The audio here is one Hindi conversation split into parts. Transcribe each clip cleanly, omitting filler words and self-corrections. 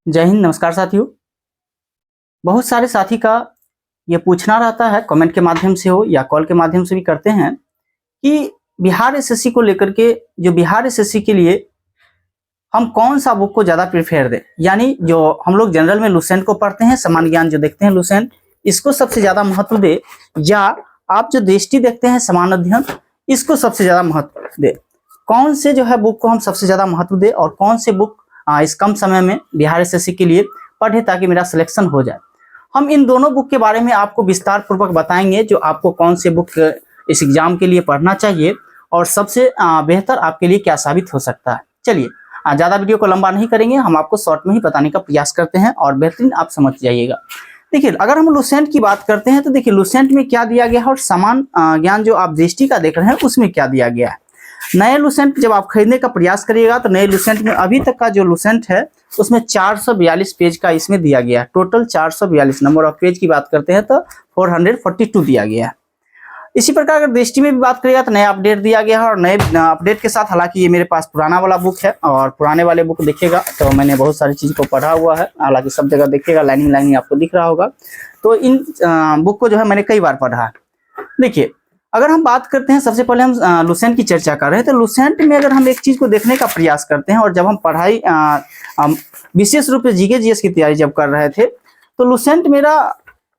जय हिंद। नमस्कार साथियों। बहुत सारे साथी का ये पूछना रहता है, कमेंट के माध्यम से हो या कॉल के माध्यम से भी करते हैं कि बिहार एसएससी को लेकर के, जो बिहार एसएससी के लिए हम कौन सा बुक को ज़्यादा प्रेफर दें। यानी जो हम लोग जनरल में लुसेंट को पढ़ते हैं, सामान्य ज्ञान जो देखते हैं लुसेंट, इसको सबसे ज़्यादा महत्व दे, या आप जो दृष्टि देखते हैं समान अध्ययन, इसको सबसे ज़्यादा महत्व दे। कौन से जो है बुक को हम सबसे ज़्यादा महत्व दे और कौन से बुक इस कम समय में बिहार एसएससी के लिए पढ़े ताकि मेरा सिलेक्शन हो जाए। हम इन दोनों बुक के बारे में आपको विस्तार पूर्वक बताएंगे, जो आपको कौन से बुक इस एग्जाम के लिए पढ़ना चाहिए और सबसे बेहतर आपके लिए क्या साबित हो सकता है। चलिए, ज़्यादा वीडियो को लंबा नहीं करेंगे, हम आपको शॉर्ट में ही बताने का प्रयास करते हैं और बेहतरीन आप समझ जाइएगा। देखिए, अगर हम लुसेंट की बात करते हैं तो देखिए लुसेंट में क्या दिया गया है और समान ज्ञान जो आप दृष्टि का देख रहे हैं उसमें क्या दिया गया है। नए लुसेंट जब आप खरीदने का प्रयास करिएगा तो नए लुसेंट में अभी तक का जो लुसेंट है उसमें 442 पेज का इसमें दिया गया है। टोटल 442 नंबर ऑफ पेज की बात करते हैं तो 442 दिया गया है। इसी प्रकार अगर दृष्टि में भी बात करिएगा तो नया अपडेट दिया गया है और नए अपडेट के साथ, हालांकि ये मेरे पास पुराना वाला बुक है और पुराने वाले बुक देखिएगा तो मैंने बहुत सारी चीज़ को पढ़ा हुआ है, हालांकि सब जगह देखिएगा लाइनिंग आपको दिख रहा होगा। तो इन बुक को जो है मैंने कई बार पढ़ा है। देखिए, अगर हम बात करते हैं, सबसे पहले हम लुसेंट की चर्चा कर रहे हैं तो लुसेंट में अगर हम एक चीज़ को देखने का प्रयास करते हैं और जब हम पढ़ाई विशेष रूप से जीके जीएस की तैयारी जब कर रहे थे तो लुसेंट मेरा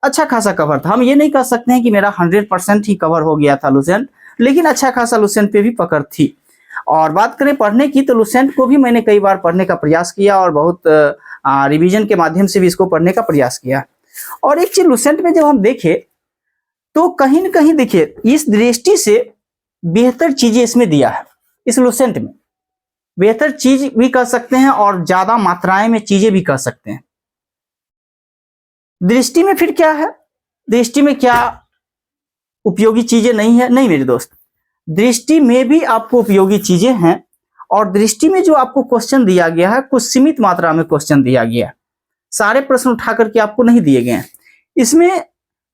अच्छा खासा कवर था। हम ये नहीं कह सकते हैं कि मेरा 100% ही कवर हो गया था लुसेंट, लेकिन अच्छा खासा लुसेंट पे भी पकड़ थी। और बात करें पढ़ने की तो लुसेंट को भी मैंने कई बार पढ़ने का प्रयास किया और बहुत रिवीजन के माध्यम से भी इसको पढ़ने का प्रयास किया। और एक चीज लुसेंट में जब हम देखें तो कहीं न कहीं देखिए इस दृष्टि से बेहतर चीजें इसमें दिया है। इस लुसेंट में बेहतर चीज भी कर सकते हैं और ज्यादा मात्राएं में चीजें भी कर सकते हैं। दृष्टि में फिर क्या है, दृष्टि में क्या उपयोगी चीजें नहीं है? नहीं मेरे दोस्त, दृष्टि में भी आपको उपयोगी चीजें हैं और दृष्टि में जो आपको क्वेश्चन दिया गया है कुछ सीमित मात्रा में क्वेश्चन दिया गया है, सारे प्रश्न उठा करके आपको नहीं दिए गए हैं। इसमें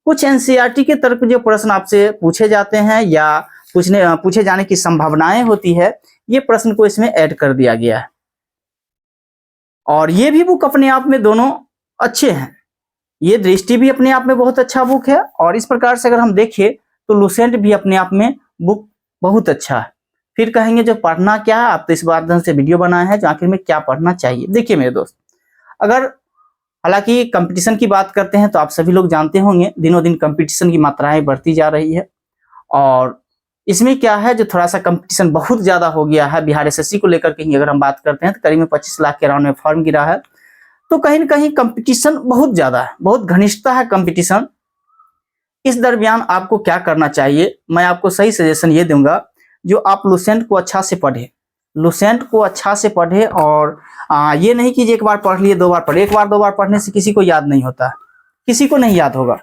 कुछ एनसीईआरटी के तरफ जो प्रश्न आपसे पूछे जाते हैं या पूछे जाने की संभावनाएं होती है, ये प्रश्न को इसमें ऐड कर दिया गया है। और ये भी बुक अपने आप में दोनों अच्छे हैं। ये दृष्टि भी अपने आप में बहुत अच्छा बुक है और इस प्रकार से अगर हम देखें तो लुसेंट भी अपने आप में बुक बहुत अच्छा है। फिर कहेंगे जो पढ़ना क्या है, आप तो इस बात से वीडियो बनाए हैं जो आखिर में क्या पढ़ना चाहिए। देखिए मेरे दोस्त, अगर हालांकि कंपटीशन की बात करते हैं तो आप सभी लोग जानते होंगे दिनों दिन कंपटीशन की मात्राएं बढ़ती जा रही है और इसमें क्या है जो थोड़ा सा कंपटीशन बहुत ज्यादा हो गया है। बिहार एसएससी को लेकर के ही अगर हम बात करते हैं तो करीब 25 लाख के अराउंड में फॉर्म गिरा है, तो कहीं न कहीं कंपटीशन बहुत ज्यादा है, बहुत घनिष्ठता है कंपटीशन। इस दरमियान आपको क्या करना चाहिए, मैं आपको सही सजेशन ये दूंगा जो आप लुसेंट को अच्छा से पढ़े, लुसेंट को अच्छा से पढ़े। और ये नहीं कि एक बार पढ़ लिए 2 बार पढ़े, 1 बार 2 बार पढ़ने से किसी को याद नहीं होता, किसी को नहीं याद होगा।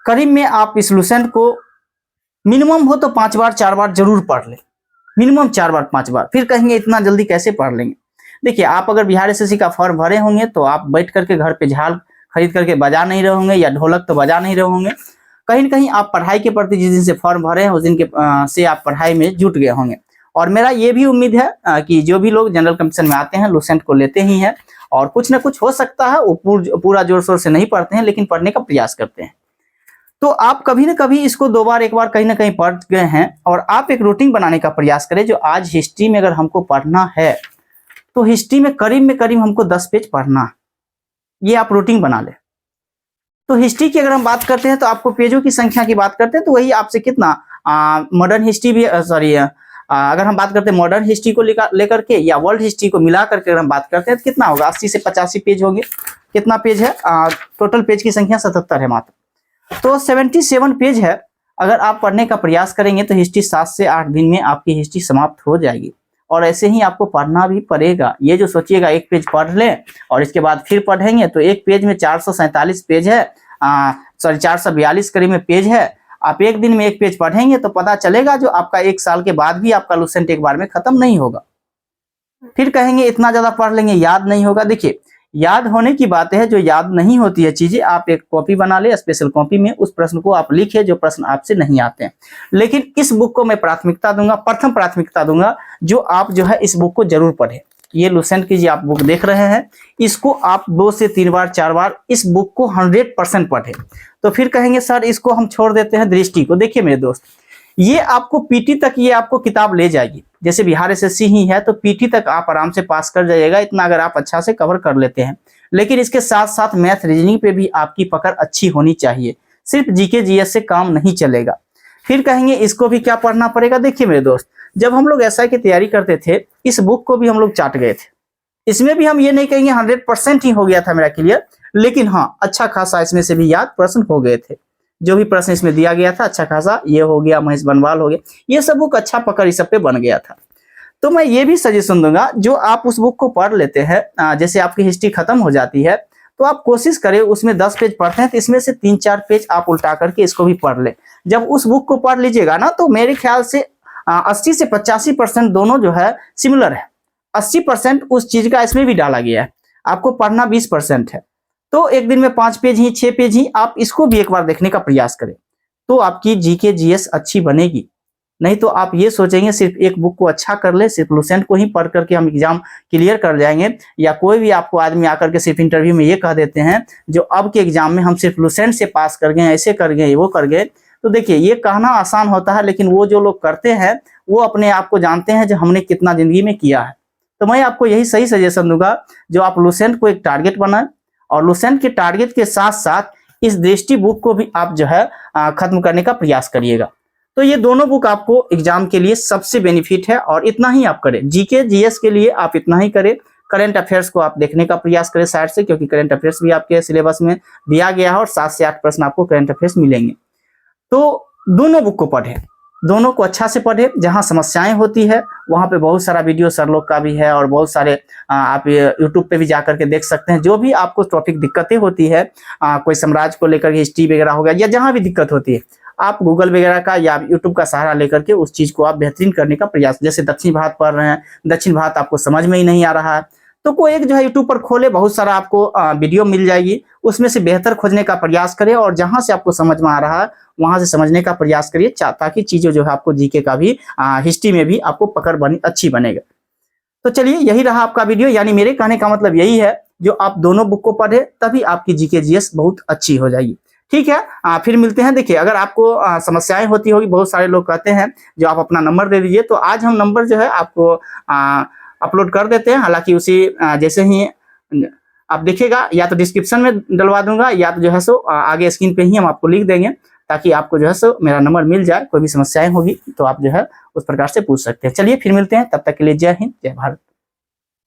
करीब में आप इस लुसेंट को मिनिमम हो तो 5 बार 4 बार जरूर पढ़ ले, मिनिमम 4 बार 5 बार। फिर कहेंगे इतना जल्दी कैसे पढ़ लेंगे। देखिए, आप अगर बिहार एसएससी का फॉर्म भरे होंगे तो आप बैठ करके घर पे झाल खरीद करके बजा नहीं रहे होंगे या ढोलक तो बजा नहीं रहे होंगे। कहीं न कहीं आप पढ़ाई के प्रति जिस दिन से फॉर्म भरे हैं उस दिन के से आप पढ़ाई में जुट गए होंगे। और मेरा ये भी उम्मीद है कि जो भी लोग जनरल कंपटीशन में आते हैं लुसेंट को लेते ही हैं और कुछ ना कुछ हो सकता है वो पूरा जोर शोर से नहीं पढ़ते हैं लेकिन पढ़ने का प्रयास करते हैं। तो आप कभी ना कभी इसको 2 बार 1 बार कहीं ना कहीं पढ़ गए हैं और आप एक रूटीन बनाने का प्रयास करें। जो आज हिस्ट्री में अगर हमको पढ़ना है तो हिस्ट्री में करीब हमको 10 पेज पढ़ना, ये आप रूटीन बना ले। तो हिस्ट्री की अगर हम बात करते हैं तो आपको पेजों की संख्या की बात करते हैं तो वही आपसे कितना मॉडर्न हिस्ट्री भी अगर हम बात करते हैं मॉडर्न हिस्ट्री को लेकर के या वर्ल्ड हिस्ट्री को मिला करके अगर हम बात करते हैं तो कितना होगा, 80 से 85 पेज होंगे। कितना पेज है? टोटल पेज की संख्या 77 है मात्र, तो 77 पेज है। अगर आप पढ़ने का प्रयास करेंगे तो हिस्ट्री 7 से 8 दिन में आपकी हिस्ट्री समाप्त हो जाएगी। और ऐसे ही आपको पढ़ना भी पड़ेगा। ये जो सोचिएगा 1 पेज पढ़ लें और इसके बाद फिर पढ़ेंगे तो 1 पेज में 447 पेज है, 442 करीब में पेज है। आप 1 दिन में 1 पेज पढ़ेंगे तो पता चलेगा जो आपका 1 साल के बाद भी आपका लुसेंट एक बार में खत्म नहीं होगा। फिर कहेंगे इतना ज्यादा पढ़ लेंगे याद नहीं होगा। देखिए, याद होने की बात है, जो याद नहीं होती है चीजें आप एक कॉपी बना ले, स्पेशल कॉपी में उस प्रश्न को आप लिखे जो प्रश्न आपसे नहीं आते हैं। लेकिन इस बुक को मैं प्राथमिकता दूंगा, प्रथम प्राथमिकता दूंगा जो आप जो है इस बुक को जरूर पढ़े। ये लुसेंट की जी आप बुक देख रहे हैं, इसको आप 2 से 3 बार 4 बार इस बुक को 100% पढ़े। तो फिर कहेंगे सर इसको हम छोड़ देते हैं दृष्टि को। देखिए मेरे दोस्त, ये आपको पीटी तक ये आपको किताब ले जाएगी। जैसे बिहार एसएससी ही है तो पीटी तक आप आराम से पास कर जाइएगा, इतना अगर आप अच्छा से कवर कर लेते हैं। लेकिन इसके साथ साथ मैथ रीजनिंग पे भी आपकी पकड़ अच्छी होनी चाहिए, सिर्फ जीके जीएस से काम नहीं चलेगा। फिर कहेंगे इसको भी क्या पढ़ना पड़ेगा। देखिए मेरे दोस्त, जब हम लोग एसआई की तैयारी करते थे, इस बुक को भी हम लोग चाट गए थे। इसमें भी हम ये नहीं कहेंगे 100% ही हो गया था मेरा क्लियर, लेकिन हाँ अच्छा खासा इसमें से भी याद प्रश्न हो गए थे। जो भी प्रश्न इसमें दिया गया था अच्छा खासा, ये हो गया, महेश बनवाल हो गया, ये सब बुक अच्छा पकड़ इस सब पे बन गया था। तो मैं ये भी सजेशन दूंगा, जो आप उस बुक को पढ़ लेते हैं, जैसे आपकी हिस्ट्री खत्म हो जाती है तो आप कोशिश करें, उसमें 10 पेज पढ़ते हैं तो इसमें से 3-4 पेज आप उल्टा करके इसको भी पढ़ ले। जब उस बुक को पढ़ लीजिएगा ना, तो मेरे ख्याल से 80 से 85% दोनों जो है सिमिलर है। 80% उस चीज का इसमें भी डाला गया है, आपको पढ़ना 20% है। तो एक दिन में 5 पेज ही 6 पेज ही आप इसको भी एक बार देखने का प्रयास करें, तो आपकी जीके जीएस अच्छी बनेगी। नहीं तो आप ये सोचेंगे सिर्फ एक बुक को अच्छा कर ले, सिर्फ लुसेंट को ही पढ़ करके हम एग्जाम क्लियर कर जाएंगे, या कोई भी आपको आदमी आकर के सिर्फ इंटरव्यू में ये कह देते हैं जो अब के एग्जाम में हम सिर्फ लुसेंट से पास कर गए, ऐसे कर गए, वो कर गए। तो देखिए ये कहना आसान होता है, लेकिन वो जो लोग करते हैं वो अपने आप को जानते हैं जो हमने कितना जिंदगी में किया है। तो मैं आपको यही सही सजेशन दूंगा, जो आप लुसेंट को एक टारगेट बनाए, और लुसेंट के टारगेट के साथ साथ इस दृष्टि बुक को भी आप जो है खत्म करने का प्रयास करिएगा। तो ये दोनों बुक आपको एग्जाम के लिए सबसे बेनिफिट है, और इतना ही आप करें। जीके जीएस के लिए आप इतना ही करें, करंट अफेयर्स को आप देखने का प्रयास करें साइड से, क्योंकि करंट अफेयर्स भी आपके सिलेबस में दिया गया है और 7 से 8 प्रश्न आपको करंट अफेयर्स मिलेंगे। तो दोनों बुक को पढ़ें, दोनों को अच्छा से पढ़े। जहां समस्याएं होती है वहां पे बहुत सारा वीडियो सर लोग का भी है, और बहुत सारे आप यूट्यूब पे भी जाकर के देख सकते हैं। जो भी आपको टॉपिक दिक्कतें होती है, कोई साम्राज्य को लेकर हिस्ट्री वगैरह हो गया, या जहां भी दिक्कत होती है, आप गूगल वगैरह का या यूट्यूब का सहारा लेकर के उस चीज को आप बेहतरीन करने का प्रयास। जैसे दक्षिण भारत पढ़ रहे हैं, दक्षिण भारत आपको समझ में ही नहीं आ रहा है, तो कोई एक जो है यूट्यूब पर खोले, बहुत सारा आपको वीडियो मिल जाएगी, उसमें से बेहतर खोजने का प्रयास करें, और जहां से आपको समझ में आ रहा है वहां से समझने का प्रयास करिए, ताकि चीजें जो है आपको जीके का भी हिस्ट्री में भी आपको पकड़ अच्छी बनेगा। तो चलिए यही रहा आपका वीडियो, यानी मेरे कहने का मतलब यही है, जो आप दोनों बुक को पढ़े तभी आपकी जीके जीएस बहुत अच्छी हो जाएगी। ठीक है, फिर मिलते हैं। देखिए अगर आपको समस्याएं होती होगी, बहुत सारे लोग कहते हैं जो आप अपना नंबर दे दीजिए, तो आज हम नंबर जो है आपको अपलोड कर देते हैं। हालांकि उसी जैसे ही आप देखिएगा, या तो डिस्क्रिप्शन में डलवा दूंगा, या तो जो है सो आगे स्क्रीन पे ही हम आपको लिख देंगे, ताकि आपको जो है सो मेरा नंबर मिल जाए। कोई भी समस्याएं होगी तो आप जो है उस प्रकार से पूछ सकते हैं। चलिए फिर मिलते हैं, तब तक के लिए जय हिंद, जय भारत।